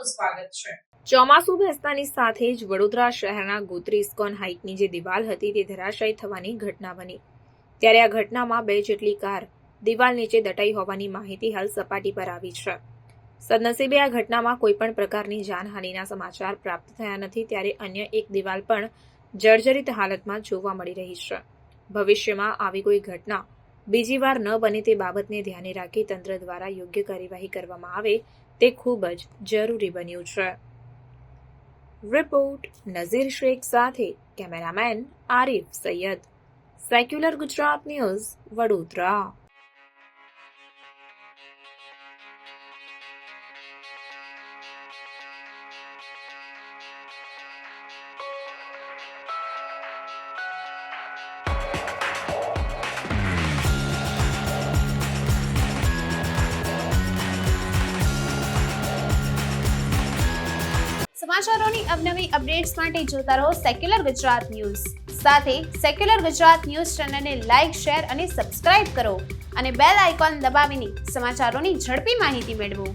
આપનું સ્વાગત છે। ચોમાસું બેસતાની સાથે જ વડોદરા શહેરના ગોત્રી ઇસ્કોન હાઇટની જે દિવાલ હતી તે ધરાશાયી થવાની ઘટના બની। ત્યારે આ ઘટનામાં 2 જેટલી કાર દિવાલ નીચે દટાઈ હોવાની માહિતી હાલ સપાટી પર આવી છે। સદનસીબે આ ઘટનામાં કોઈપણ પ્રકારની જાનહાનિના સમાચાર પ્રાપ્ત થયા નથી। ત્યારે અન્ય એક દિવાલ પણ જર્જરિત હાલતમાં જોવા મળી રહી છે। ભવિષ્યમાં આવી કોઈ ઘટના બીજી વાર ન બને તે બાબતને ધ્યાને રાખી તંત્ર દ્વારા યોગ્ય કાર્યવાહી કરવામાં આવે તે ખૂબ જ જરૂરી બન્યું છે। રિપોર્ટ નઝીર શેખ સાથે cameraman Arif Sayyed, secular Gujarat news, Vadodara. સમાચારોની અવનવી અપડેટ્સ માટે જોતા રહો સેક્યુલર ગુજરાત ન્યૂઝ। સાથે સેક્યુલર ગુજરાત ન્યૂઝ ચેનલને લાઇક, શેર અને સબસ્ક્રાઇબ કરો અને બેલ આઇકોન દબાવીને સમાચારોની ઝડપી માહિતી મેળવો।